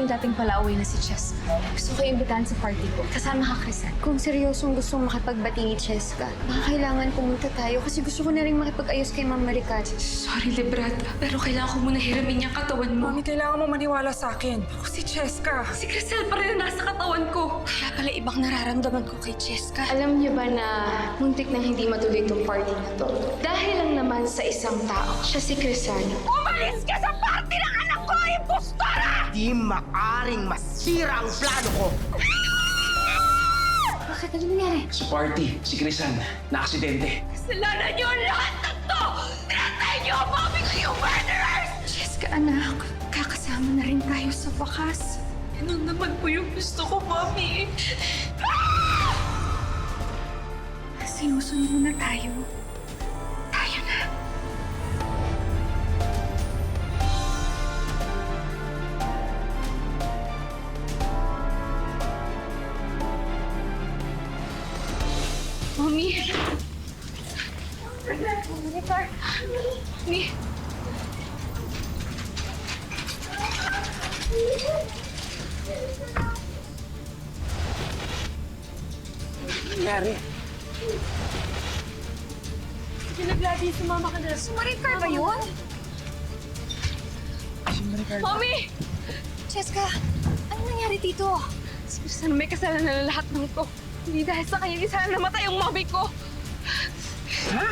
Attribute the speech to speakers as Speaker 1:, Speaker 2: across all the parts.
Speaker 1: dating palauwi na si Cheska. Gusto ko imbitahan sa party ko. Kasama ka, Crisan.
Speaker 2: Kung seryosong gustong makipagbati ni Cheska, baka kailangan pumunta tayo kasi gusto ko na rin makipag-ayos kay Ma'am Maricar.
Speaker 1: Sorry, Librata. Pero kailangan ko muna hiramin yung katawan mo.
Speaker 3: Mami, kailangan mo maniwala sa akin. Ako si Cheska.
Speaker 1: Si Crisel pa rin na nasa katawan ko. Kaya pala ibang nararamdaman ko kay Cheska.
Speaker 2: Alam niyo ba na muntik nang hindi matuloy itong party na to? Dahil lang naman sa isang tao, siya si Crisan.
Speaker 4: Umalis ka sa party ng anak ko, impostora!
Speaker 5: Di maaring masira ang plano ko.
Speaker 2: Bakit? Ano nangyari?
Speaker 6: Sa party, si Crisan, na-aksidente.
Speaker 4: Kasalanan niyo ang lahat ng to! Tinatay niyo ang mami ko yung murderers!
Speaker 2: Cheska, anak. Kakasama na rin tayo sa wakas.
Speaker 1: Ano naman po yung gusto ko, Mami?
Speaker 2: Sinusunod na tayo. Tayo na.
Speaker 1: Mami! Mami!
Speaker 5: Nangyari?
Speaker 1: Pinaglagi, sumama ka na. Sumaricar ba yun? Mami!
Speaker 2: Cheska, ano nangyari dito?
Speaker 1: Si Crisan may kasalanan na lahat ng to. Hindi dahil sa kanya, isa na namatay ang mami ko.
Speaker 5: Ha?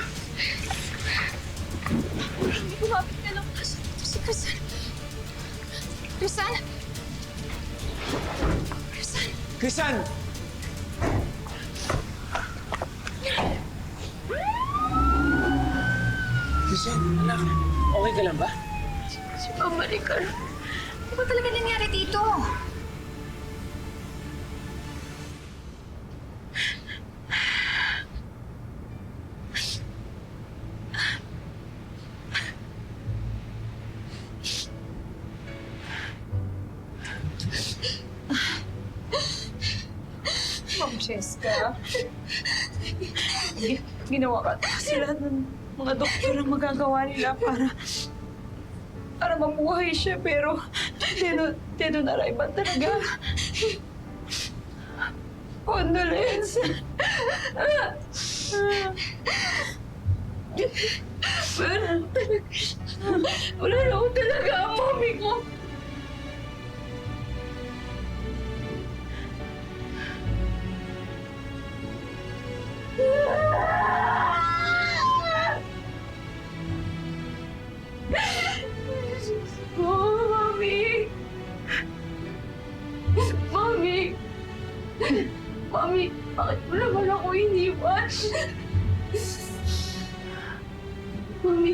Speaker 1: Hindi kumapit ka lang. Si Crisan. Crisan! Crisan!
Speaker 6: Crisan! Crisan, anak, okay ka lang ba?
Speaker 1: Si Mama Maricar.
Speaker 2: Ano ba talaga nangyari dito?
Speaker 3: Ma'am Cheska. Ginawa ka kasi lahat ng mga doktor ang magagawa nila para mamuhay siya, pero dead on arrival talaga. Condolence.
Speaker 4: Wala na ako talaga ang mami ko. Oh, Mami! Mami! Mami, bakit mo naman ako iniwan? Mami!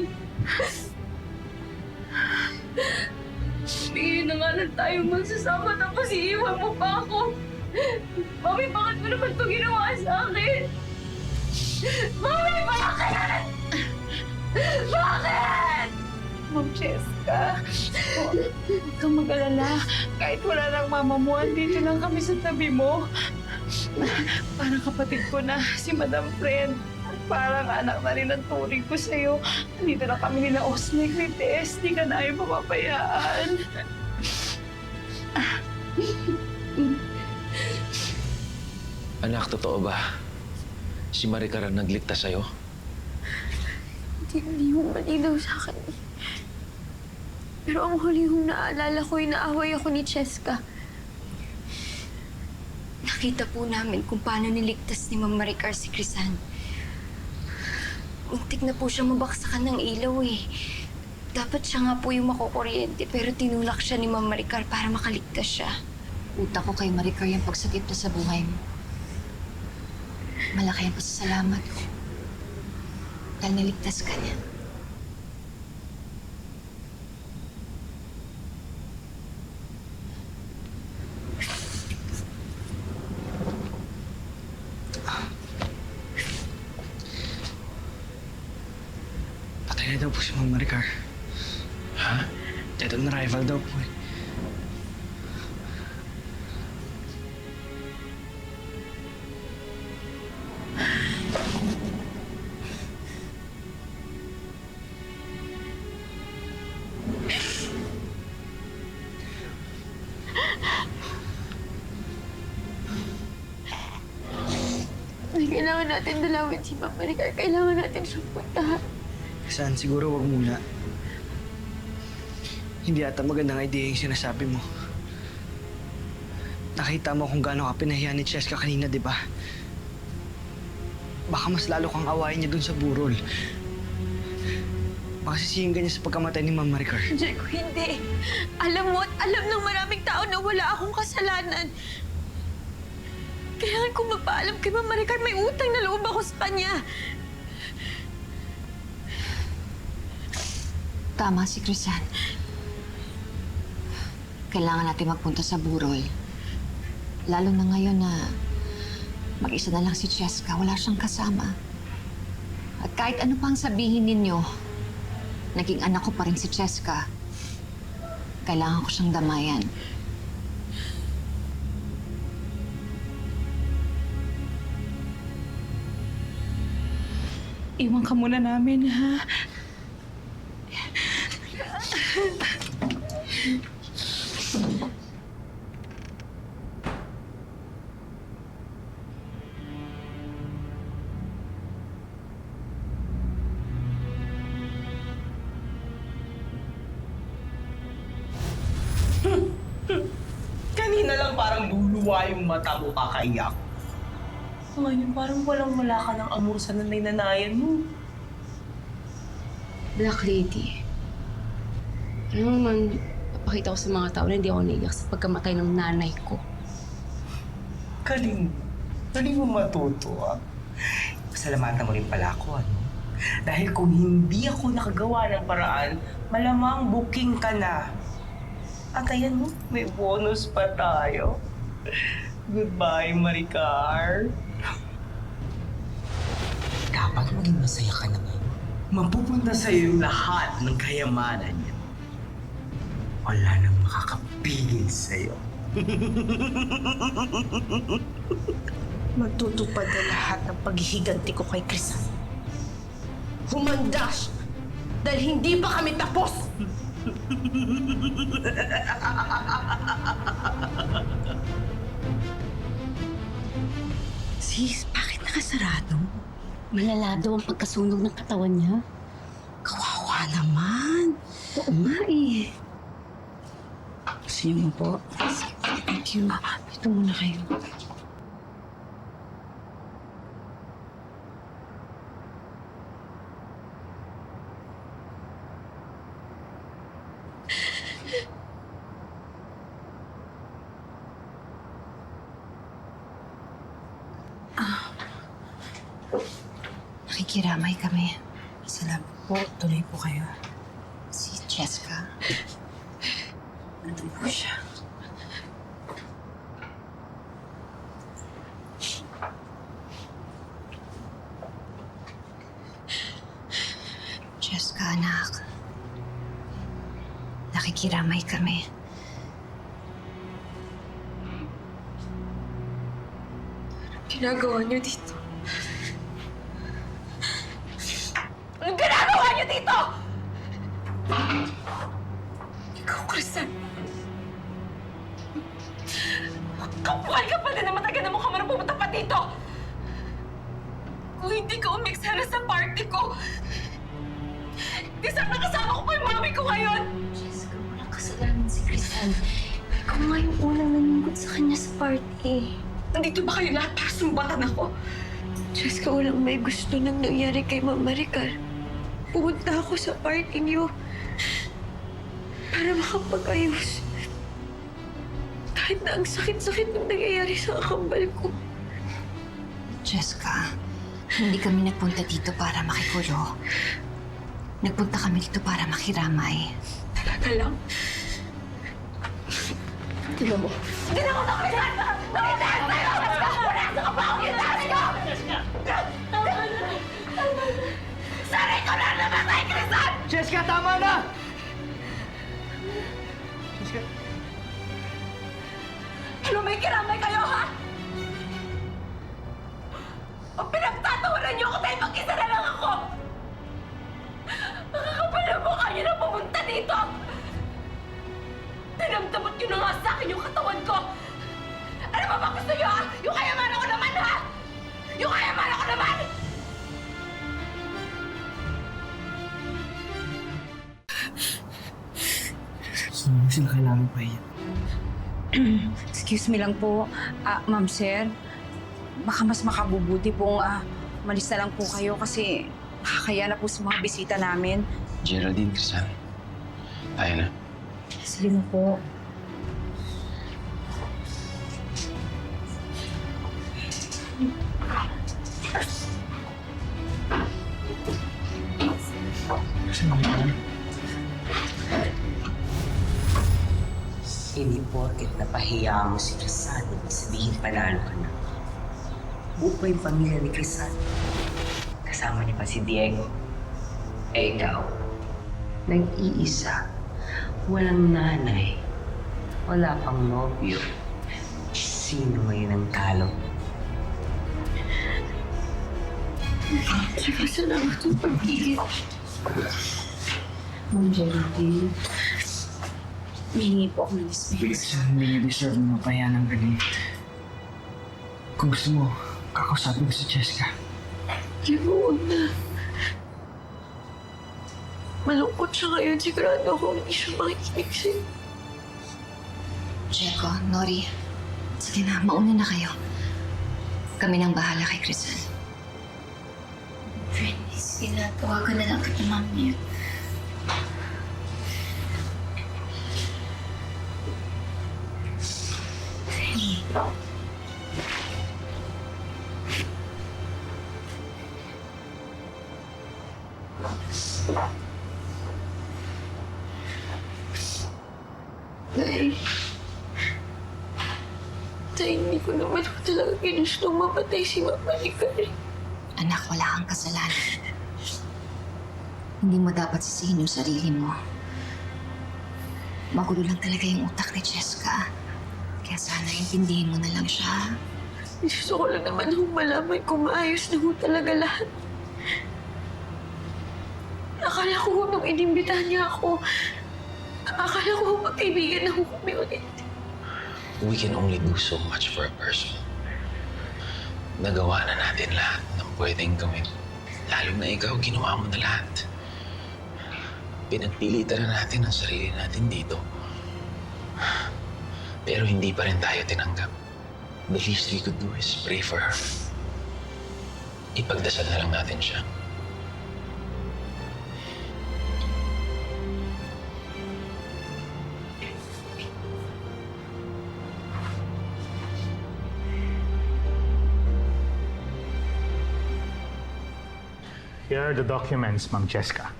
Speaker 4: Bigyan na nga lang tayo magsasama tapos iiwan mo pa ako. Mami, bakit mo naman ito ginawa sa akin? Mami, bakit? Bakit?
Speaker 3: Ma'am Cheska, huwag kang mag-alala. Kahit wala lang mama mo, andito lang kami sa tabi mo. Parang kapatid ko na, si Madam Friend. Parang anak na rin ang turing ko sa'yo. Andito na kami nila Osnick ni Tess. Di ka na ayaw papapayaan.
Speaker 6: Anak, totoo ba? Si Maricar ang nagligtas sa'yo?
Speaker 2: Hindi mo malinaw sa akin. Pero ang huli kong naalala ko, inaaway ako ni Cheska. Nakita po namin kung paano niligtas ni Ma'am Maricar si Crisan. Muntik na po siya mabaksakan ng ilaw eh. Dapat siya nga po yung makukuryente, pero tinulak siya ni Ma'am Maricar para makaligtas siya.
Speaker 7: Utak ko kay Maricar yung pagsagip na sa buhay mo. Malaki ang pasasalamat ko. Dahil niligtas ka niya.
Speaker 5: Patay na daw po si Ma'am Maricar.
Speaker 6: Ha?
Speaker 5: Dead on arrival daw po eh.
Speaker 2: Mahal, kailangan natin dalawin si Ma'am Maricar. Kailangan natin siyang puntahan.
Speaker 5: Saan? Siguro wag muna. Hindi ata magandang idea yung sinasabi mo. Nakita mo kung gaano ka pinahiya ni Cheska kanina, di ba? Baka mas lalo kang awayin niya dun sa burol. Baka sisihin ka niya sa pagkamatay ni Ma'am Maricar.
Speaker 2: Jericho, hindi. Alam mo at alam ng maraming tao na wala akong kasalanan. Kailangan kong magpaalam kay Ma'am Maricar. May utang na loob ako sa kanya.
Speaker 7: Tama si Crisan. Kailangan natin magpunta sa burol. Lalo na ngayon na mag-isa na lang si Cheska. Wala siyang kasama. At kahit ano pang sabihin ninyo, naging anak ko pa rin si Cheska. Kailangan ko siyang damayan.
Speaker 3: Iwan ka muna namin, ha?
Speaker 8: Kanina lang parang luluwa yung mata mo kakaiyak. Ngayon parang walang-wala ka ng amor sa nanay-nanayan mo.
Speaker 1: Black Lady. Alam mo naman, papakita ko sa mga tao na hindi ako naiyak sa pagkamatay ng nanay ko.
Speaker 8: Galing. Galing mo matuto, ah. Pasalamatan mo rin pala ako, ano? Dahil kung hindi ako nakagawa ng paraan, malamang booking ka na. At ayan mo, may bonus pa tayo. Goodbye, Maricar. Dapat maging masaya ka naman. Mapupunta sa'yo yung lahat ng kayamanan niya. Wala nang makakapigil sa'yo. Magtutupad na lahat ng paghihiganti ko kay Crisan.
Speaker 4: Humandas! Dahil hindi pa kami tapos!
Speaker 1: Sis, bakit nakasarado? Malala daw ang pagkasunog ng katawan niya.
Speaker 4: Kawawa naman!
Speaker 1: Oo nga eh. Gusto niyo mo po? Thank you. Ito muna kayo.
Speaker 7: Nakikiramay kami.
Speaker 4: Salamat po. Tuloy po kayo.
Speaker 7: Si Cheska. Nandun po siya. Cheska, anak. Nakikiramay kami.
Speaker 2: Ginagawa niyo dito.
Speaker 4: Anong ginagawa niyo dito?
Speaker 2: Ikaw, Crisan.
Speaker 4: Kapal ka pa din na matagal na mukha mo na pumunta pa dito!
Speaker 2: Kung hindi ka umiksara sa party ko, di sana kasama ko pa yung mami ko ngayon!
Speaker 9: Jessica, walang kasalanan si Crisan. Ikaw nga yung unang nanungkot sa kanya sa party.
Speaker 2: Nandito ba kayo lahat para sumbatan ako? Jessica, walang may gusto nang nangyari kay Ma'am Maricar. Pumunta ako sa party niyo para makapag-ayos. Kahit na ang sakit-sakit ng nangyayari sa kakambal ko.
Speaker 7: Cheska, hindi kami nagpunta dito para makikulo. Nagpunta kami dito para makiramay.
Speaker 2: Talaga lang. Tingnan mo.
Speaker 4: Hindi na ako nakikisan! Nakikisan sa'yo! Punasan ka pa ako yung dami ko! Saray ko na namatay, Crisan!
Speaker 5: Cheska, tama na! Cheska,
Speaker 4: Ano may kiramay kayo, ha? O pinagtatawanan niyo ako dahil mag-isa na lang ako? Nakakapal na mukha niyo na pumunta dito! Dinamdamot niyo na nga sa akin yung katawan ko! Ano ba gusto niyo, ha? Yung kayamanan ko naman, ha? Yung kayamanan
Speaker 5: sila kailangan pahiya.
Speaker 3: Excuse me lang po, ma'am sir. Baka mas makabubuti pong malis na lang po kayo kasi nakakaya na po sa mga bisita namin.
Speaker 6: Geraldine, Crisan. Tayo na.
Speaker 3: Sige na po.
Speaker 5: Kasi Maricar,
Speaker 8: Hindi porket napahiya mo si Crisan, ibig sabihin panalo ka na. Buo pa yung pamilya ni Crisan. Kasama niya pa si Diego. Eh ikaw, nag-iisa, walang nanay, wala pang nobyo. Sino ngayon ang talo?
Speaker 2: Tsaka salamat ng pag-igit.
Speaker 3: Ma'am Geraldine, hihingi po ako ng dispense.
Speaker 5: kasi hindi niyo deserve na mapahiya ng galing. Kung gusto mo, kakausapin ko si Jessica.
Speaker 2: Di ba, huwag na. Malungkot siya ngayon. Sigurado ako hindi siya makikinig sa'yo.
Speaker 7: Jeko, Nori, sige na, mauna na kayo. Kami nang bahala kay Crisan.
Speaker 9: Friend, sige na. Tawagan na lang kita mamaya.
Speaker 2: Tay. Tay, hindi ko naman talaga ginustong mamatay si Mama Maricar.
Speaker 7: Anak, wala kang kasalanan. Hindi mo dapat sisihin yung sarili mo. Magulo lang talaga yung utak ni Jessica. Kaya sana intindihin mo na lang siya.
Speaker 2: Gusto ko lang naman kung malaman kung maayos na ho talaga lahat. Akala ko nung inimbitahan niya ako, akala ko magkaibigan na ho kami ulit.
Speaker 6: We can only do so much for a person. Nagawa na natin lahat ng pwedeng gawin. Lalo na ikaw, ginawa mo na lahat. Pinagpilitan na natin ang sarili natin dito. Pero hindi pa rin tayo tinanggap. The least we could do is pray for her. Ipagdasal na lang natin siya.
Speaker 10: Here are the documents, Ma'am Cheska.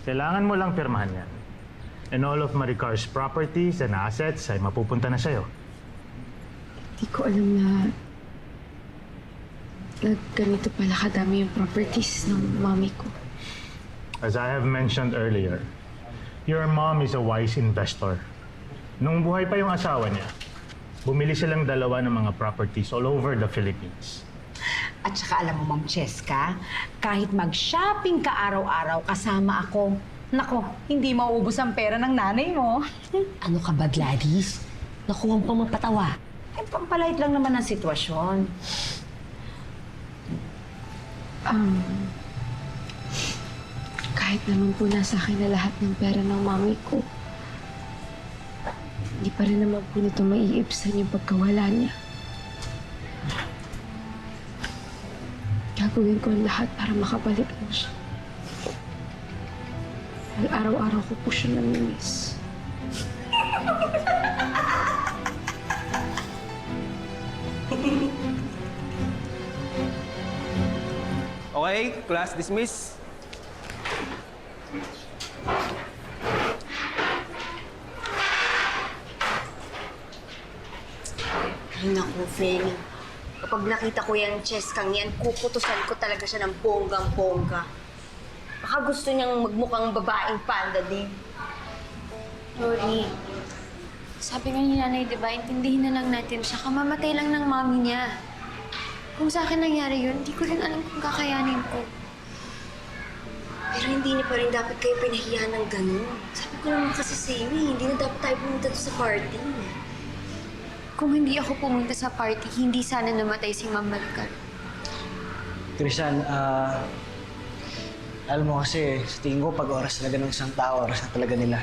Speaker 10: Kailangan mo lang pirmahan yan. And all of Maricar's properties and assets ay mapupunta na sa'yo.
Speaker 1: Hindi ko alam na ganito pala kadami yung properties ng mami ko.
Speaker 10: As I have mentioned earlier, your mom is a wise investor. Nung buhay pa yung asawa niya, bumili silang dalawa ng mga properties all over the Philippines.
Speaker 3: At saka alam mo, Ma'am Cheska, kahit mag-shopping ka araw-araw kasama ako, nako, hindi mauubos ang pera ng nanay mo.
Speaker 2: Ano ka ba, Gladys? Nakuha pang mapatawa.
Speaker 3: Ay, pampalait lang naman ang sitwasyon.
Speaker 1: Kahit naman po nasa akin na lahat ng pera ng mami ko, hindi pa rin naman po nito maiibsan yung pagkawala niya. Gagawin ko ang lahat para makabalik mo siya. Dahil araw-araw ko po siya namimiss.
Speaker 5: Okay, class dismiss.
Speaker 9: Ay naku, Feli. Kapag nakita ko yung Cheskang yan, kukutusan ko talaga siya ng bonggang-bongga. Baka gusto niyang magmukhang babaeng panda din.
Speaker 11: Lori, sabi nga ni nanay, di ba, intindihin na lang natin siya. Kamamatay lang ng mami niya. Kung sa akin nangyari yun, hindi ko rin alam kung kakayanin ko.
Speaker 9: Pero hindi niya pa rin dapat kayo pinahiyahan ng ganun. Sabi ko naman kasi sa iyo, hindi na dapat tayo pumunta sa party.
Speaker 11: Kung hindi ako pumunta sa party, hindi sana namatay si Ma'am Maricar.
Speaker 5: Crisan, alam mo kasi, sa tingin ko, pag oras talaga ng isang tao, oras na talaga nila.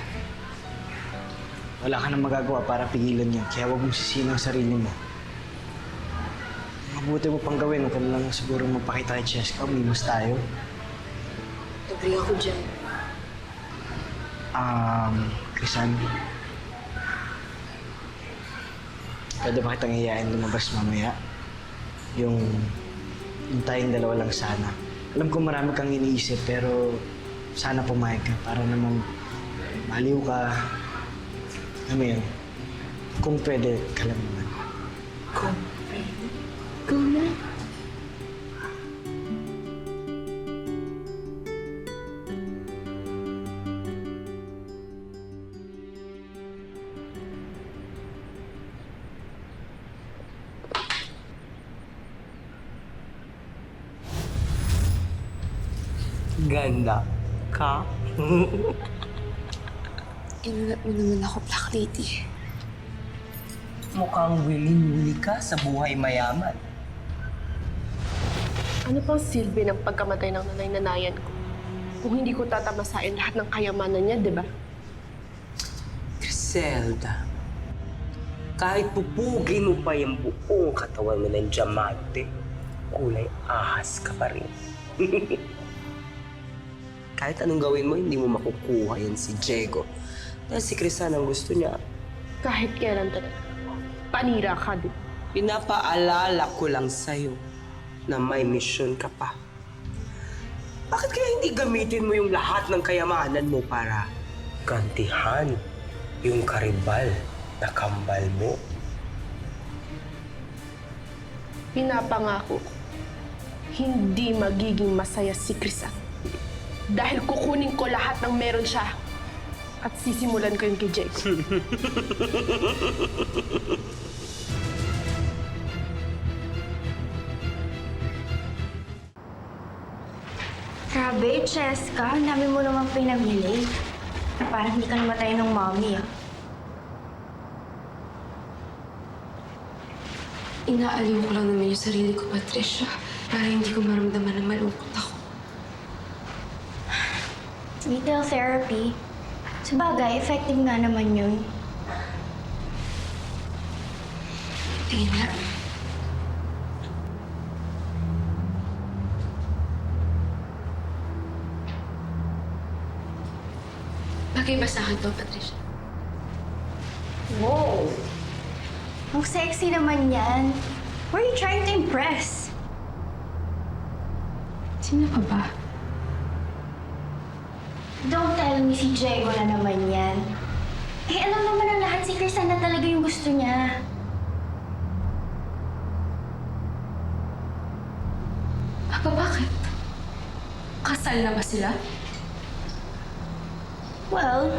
Speaker 5: Wala ka nang magagawa para pigilan yan. Kaya huwag mong sisihin ang sarili mo. Mabuti mo pang gawin. Huwag ka na lang siguro magpakita kay Cheska. Umimas tayo.
Speaker 2: Agree ako dyan.
Speaker 5: Krisan. Pwede ba kitang iyayain lumabas mamaya? Yung tayong dalawa lang sana. Alam ko marami kang iniisip, pero sana pumayag ka para naman maliw ka. Alam mo yun, kung pwede ka lang naman.
Speaker 2: Go na.
Speaker 8: Ganda ka.
Speaker 1: Inulat mo naman ako, Black Lady.
Speaker 8: Mukhang willing-willy ka sa buhay mayaman.
Speaker 2: Ano pang silbi ng pagkamatay ng nanay-nanayan ko? Kung hindi ko tatamasain lahat ng kayamanan niya, di ba?
Speaker 8: Griselda, kahit pupugin mo pa yung buong katawan mo ng diamante, kulay ahas ka pa rin. Kahit anong gawin mo, hindi mo makukuha yan si Diego. Dahil si Crisan ang gusto niya.
Speaker 2: Kahit kailan talaga. Panira ka din.
Speaker 8: Pinapaalala ko lang sa'yo na may misyon ka pa. Bakit kaya hindi gamitin mo yung lahat ng kayamanan mo para gantihan yung karibal na kambal mo?
Speaker 2: Pinapangako ko, hindi magiging masaya si Crisan. Dahil kukunin ko lahat ng meron siya at sisimulan ko yung kay Diego.
Speaker 11: Grabe, Cheska. Ang dami mo naman pinamili. Parang hindi ka namatay ng mommy, ah.
Speaker 1: Inaaliw ko lang naman yung sarili ko, Patricia. Para hindi ko maramdaman na malungkot ako.
Speaker 11: Retail therapy. Sabagay, effective nga naman yun.
Speaker 1: Tingin nga. Bagay ba sa akin to, Patricia?
Speaker 11: Wow! Ang sexy naman yan. Who are you trying to impress?
Speaker 1: Sino ka ba?
Speaker 11: Don't tell me si Diego na naman yan. Eh, alam naman ng lahat si Crisan na talaga yung gusto niya.
Speaker 1: Aba, bakit? Kasal na ba sila?
Speaker 11: Well,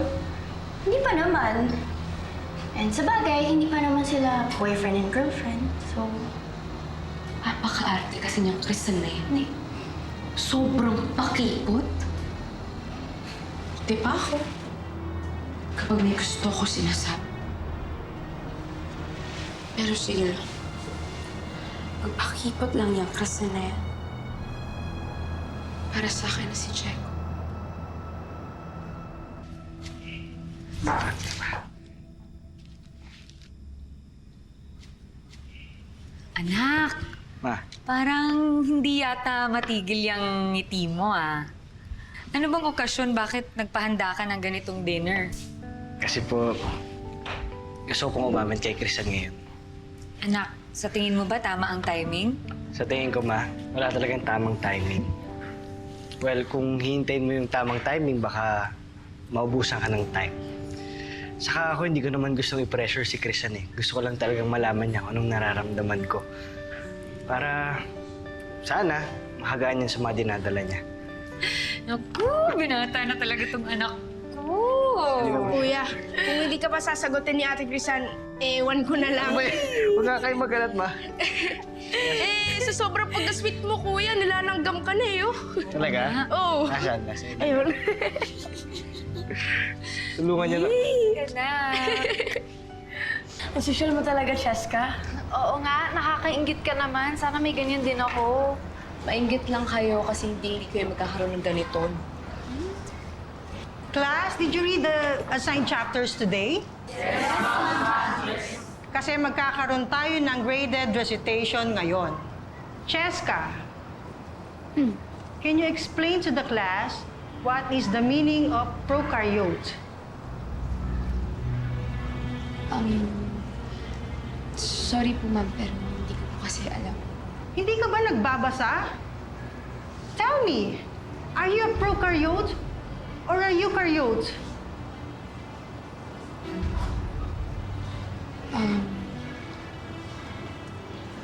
Speaker 11: hindi pa naman. And sa bagay, hindi pa naman sila boyfriend and girlfriend. So,
Speaker 1: Napaka-arte kasi niyang Crisan na yun eh. Sobrang pakipot. Di ba ako? Kapag may gusto ko sinasabi. Pero sige lang. Magpakipot lang yung Crisan na yan. Para sa akin na si Diego.
Speaker 12: Anak,
Speaker 5: Ma,
Speaker 12: parang hindi yata matigil yung ngiti mo, ah. Ano bang okasyon bakit nagpahanda ka ng ganitong dinner?
Speaker 5: kasi po, gusto kong umamin kay Crisan ngayon.
Speaker 12: Anak, sa tingin mo ba tama ang timing?
Speaker 5: Sa tingin ko, Ma, wala talagang tamang timing. Well, kung hihintayin mo yung tamang timing, baka maubusan ka ng time. Saka ako, hindi ko naman gustong i-pressure si Crisan eh. Gusto ko lang talagang malaman niya kung anong nararamdaman ko. Para, sana, makagaan yan sa mga dinadala niya.
Speaker 12: Naku, binata na talaga tong anak ko.
Speaker 2: Kuya, kung hindi ka pa sasagutin ni Ate Crisan, ewan ko na lang.
Speaker 5: Huwag nga kayo magalat, Ma.
Speaker 2: Sa sobrang pagka-sweet mo, kuya, nilalanggam ka na eh, oh.
Speaker 5: Talaga?
Speaker 2: Oo.
Speaker 5: Nasaan? Nasaan?
Speaker 2: Ayun.
Speaker 5: Tulungan niya na.
Speaker 12: Anak.
Speaker 2: Ang social mo talaga, Cheska.
Speaker 3: Oo nga, nakakaingit ka naman. Sana may ganyan din ako.
Speaker 1: Mainggit lang kayo kasi hindi kayo magkakaroon ng ganito.
Speaker 13: Class, did you read the assigned chapters today? Yes. Kasi magkakaroon tayo ng graded recitation ngayon. Cheska, can you explain to the class what is the meaning of prokaryote?
Speaker 11: Sorry po, ma'am, pero hindi ko po kasi alam.
Speaker 13: Hindi ka ba nagbabasa? Tell me, are you a prokaryote or a eukaryote?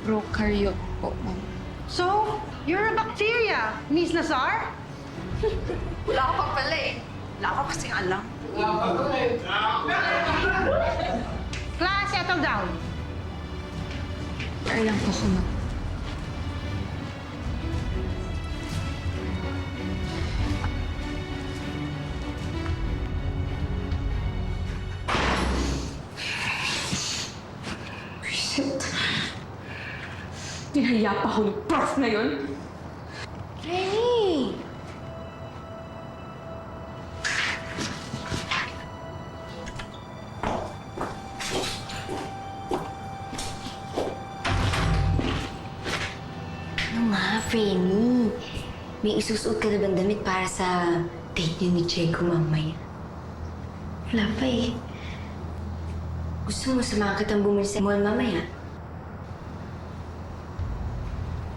Speaker 11: Prokaryote po, ma'am.
Speaker 13: So, you're a bacteria, Miss Nazar?
Speaker 2: Wala ka pa pala eh. Wala ka kasing alam.
Speaker 13: Class, settle down.
Speaker 11: Alam po ko, ma'am.
Speaker 4: Shit. Tinaya pa ako ng prof na yun.
Speaker 9: Renny! Ano nga, Frenny? May isusuot ka na bang damit para sa date niyo ni Diego mamaya? Wala pa eh. Gusto mo samahan kitang bumili sa mall mamaya?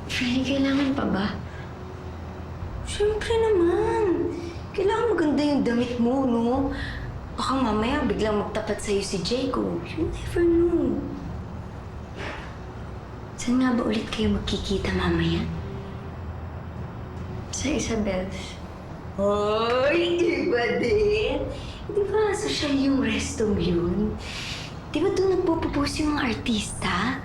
Speaker 9: Frenny, kailangan pa ba? Siyempre naman. Kailangan maganda yung damit mo, no? Baka mamaya biglang magtapat sa'yo si Diego. You never know. Saan nga ba ulit kayo magkikita mamaya? Sa Isabel's. Hoy! Iba din! Di ba social yung restong yun? Di ba doon nagpo-propose yung mga artista?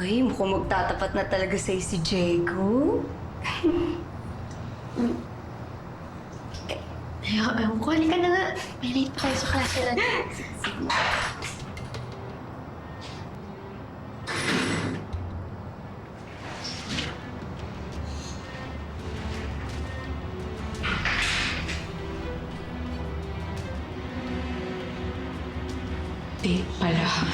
Speaker 9: Ay, mukhang magtatapat na talaga sa'yo si Diego. Ayaw ko, halika na nga. May late pa kayo sa klase natin. Sige.
Speaker 4: Date pala, ha?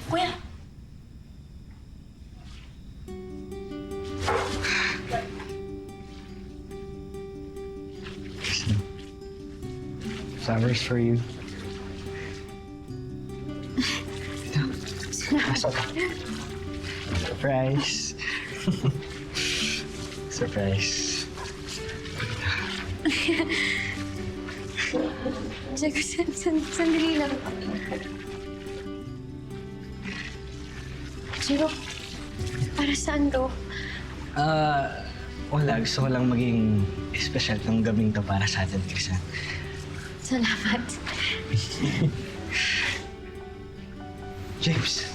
Speaker 2: Kuya!
Speaker 5: Flowers for you. Surprise. Surprise.
Speaker 11: Diego, sandali lang. Diego, para saan to?
Speaker 5: Wala. Gusto ko lang maging espesyal ng gabing to para sa atin, Krisan.
Speaker 11: Salamat.
Speaker 5: James.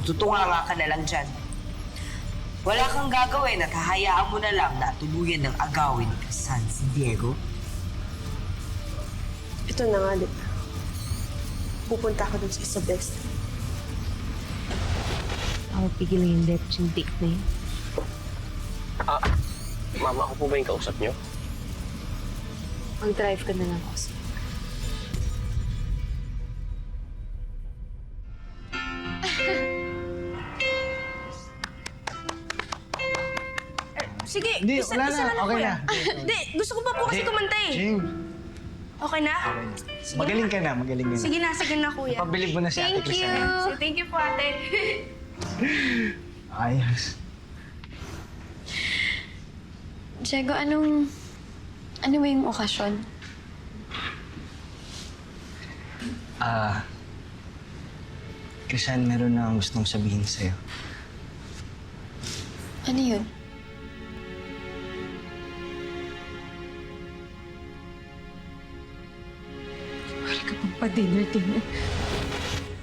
Speaker 8: Tutunga ka na lang dyan. Wala kang gagawin at hahayaan mo na lang na tuluyan ng agawin ni Krisan si Diego.
Speaker 2: Ito na nga, di ba? Pupunta ako dun sa Isabel's.
Speaker 1: Ako pigilan yung yung date na yun.
Speaker 14: Mama, ako po ba yung kausap niyo?
Speaker 1: Mag-drive ka na lang ako.
Speaker 2: Sige,
Speaker 5: Hindi,
Speaker 2: isa
Speaker 5: wala
Speaker 2: na
Speaker 5: na.
Speaker 2: lang,
Speaker 5: Okay
Speaker 2: kuya.
Speaker 5: na.
Speaker 2: Hindi, gusto ko pa po kasi kumanta eh.
Speaker 5: James.
Speaker 2: Okay na? Sige
Speaker 5: Magaling ka na, magaling ka na.
Speaker 2: Sige na, kuya.
Speaker 5: Pabilib mo na si Ate
Speaker 2: Thank you.
Speaker 5: Krisan.
Speaker 2: Thank you po, ate.
Speaker 5: Ayos.
Speaker 11: Diego, ano ba yung okasyon?
Speaker 5: Krisan, meron na akong gustong sabihin sa'yo.
Speaker 11: Ano yun?
Speaker 3: Wala ka pang pa-dinner.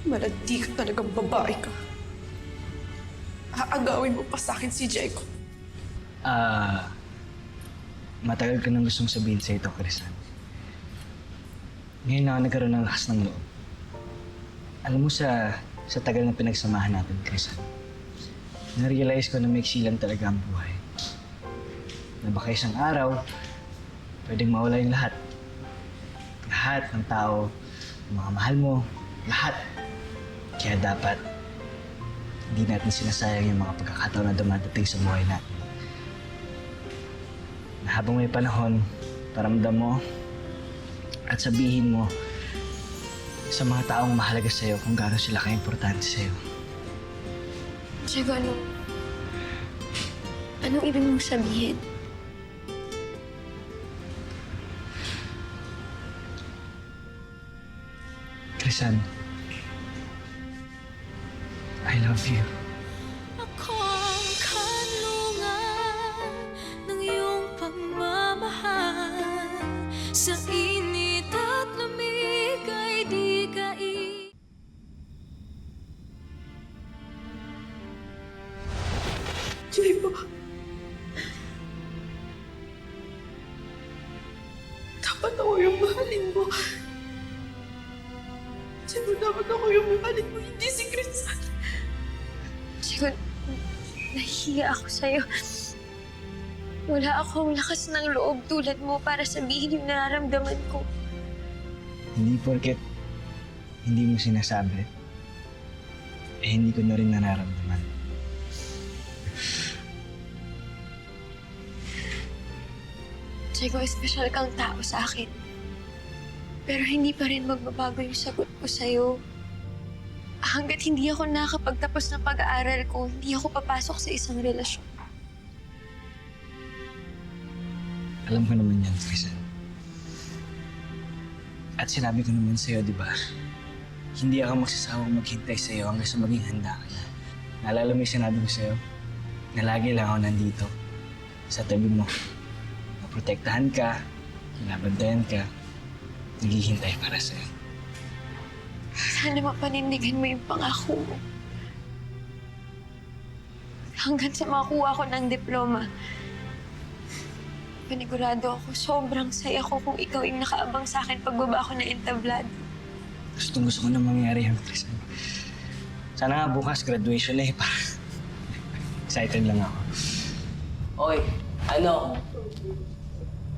Speaker 2: Malandi ka talagang babae ka. aagawin mo pa sa akin si Diego.
Speaker 5: Matagal ko nang gustong sabihin sa ito, Crisan. Ngayon na ako nagkaroon ng lakas ng loob. Alam mo, sa tagal na pinagsamahan natin, Crisan, na-realize ko na may lang talaga ang buhay. Na baka isang araw, pwedeng mawala yung lahat. Lahat ng tao, ng mga mahal mo, lahat. Kaya dapat, hindi natin sinasayang yung mga pagkakataon na dumadating sa buhay natin. Na habang may panahon, paramdam mo at sabihin mo sa mga taong mahalaga sa'yo kung gaano sila ka-importante sa'yo.
Speaker 11: Diego, anong ibig mong sabihin?
Speaker 5: Crisan, I love you.
Speaker 4: Ako ang kanlungan ng iyong pagmamahal. Sa init at lamig ay di ka
Speaker 2: Diego. Dapat ako yung mahalin mo. Diego, dapat ako yung mahalin mo, hindi si Crisan.
Speaker 11: Diego, nahihiya ako sa'yo. Wala akong lakas ng loob tulad mo para sabihin yung nararamdaman ko.
Speaker 5: Hindi porket hindi mo sinasabi, hindi ko na rin nararamdaman.
Speaker 11: Diego, espesyal kang tao sa akin. Pero hindi pa rin magbabago yung sagot ko sa'yo. Hanggat hindi ako nakakapagtapos ng pag-aaral ko, hindi ako papasok sa isang relasyon.
Speaker 5: Alam ko naman yan, Crisan. At sinabi ko naman sa'yo, di ba? Hindi ako magsasawang maghintay sa'yo hanggang sa maging handa ka na. Naalala mo yung sinabi ko sa'yo? Na lagi lang ako nandito. Sa tabi mo. Maprotektahan ka, binabantayan ka, naghihintay para sa'yo.
Speaker 11: Sana mapanindigan mo yung pangako mo. Hanggang sa makuha ko ng diploma, panigurado ako, sobrang saya ko kung ikaw yung nakaabang sa akin pagbaba ko ng entablado.
Speaker 5: Gusto ko na mangyari yan, Crisan. Sana nga bukas graduation na para excited lang ako.
Speaker 8: Oy, ano?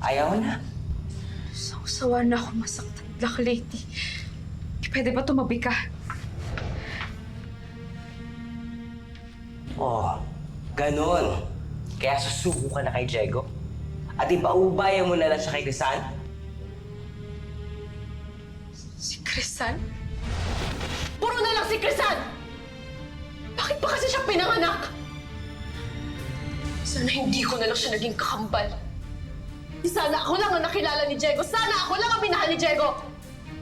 Speaker 8: Ayaw na.
Speaker 3: Sawa na ako masaktan, Black Lady. Pwede ba tumabi ka?
Speaker 8: Oh, ganun. Kaya susuko ka na kay Diego? At ipaubayan mo na lang siya kay Crisan?
Speaker 2: Si Crisan? Puro na lang si Crisan! Bakit ba kasi siya pinanganak? Sana hindi ko na lang siya naging kakambal. Sana ako lang ang nakilala ni Diego. Sana ako lang ang minahal ni Diego.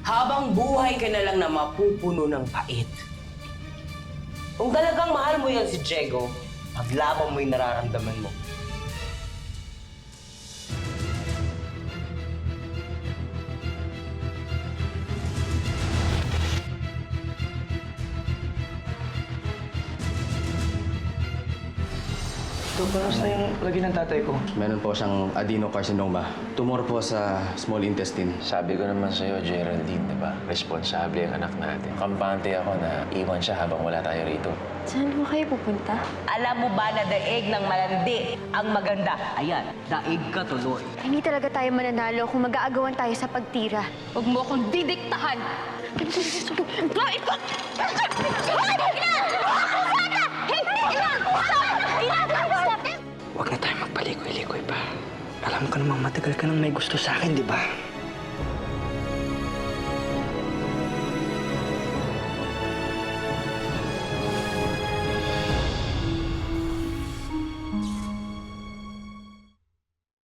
Speaker 8: Habang buhay ka na lang na mapupuno ng pait. Kung talagang mahal mo yan si Diego, paglaban mo yung nararamdaman mo.
Speaker 5: Ito, parang sa yung lagi ng tatay ko.
Speaker 14: Meron po siyang adenocarcinoma. Tumor po sa small intestine.
Speaker 6: Sabi ko naman sa'yo, Geraldine, di ba? Responsable ang anak natin. Kampante ako na iwan siya habang wala tayo rito.
Speaker 11: Saan mo kayo pupunta?
Speaker 15: Alam mo ba na daig ng malandi ang maganda? Ayan, daig ka tuloy.
Speaker 11: Hindi talaga tayo mananalo kung mag-aagawan tayo sa pagtira.
Speaker 2: Huwag mo akong didiktahan.
Speaker 5: Huwag na tayo magpalikoy-likoy pa. Alam ko namang matagal ka nang may gusto sa akin, di ba?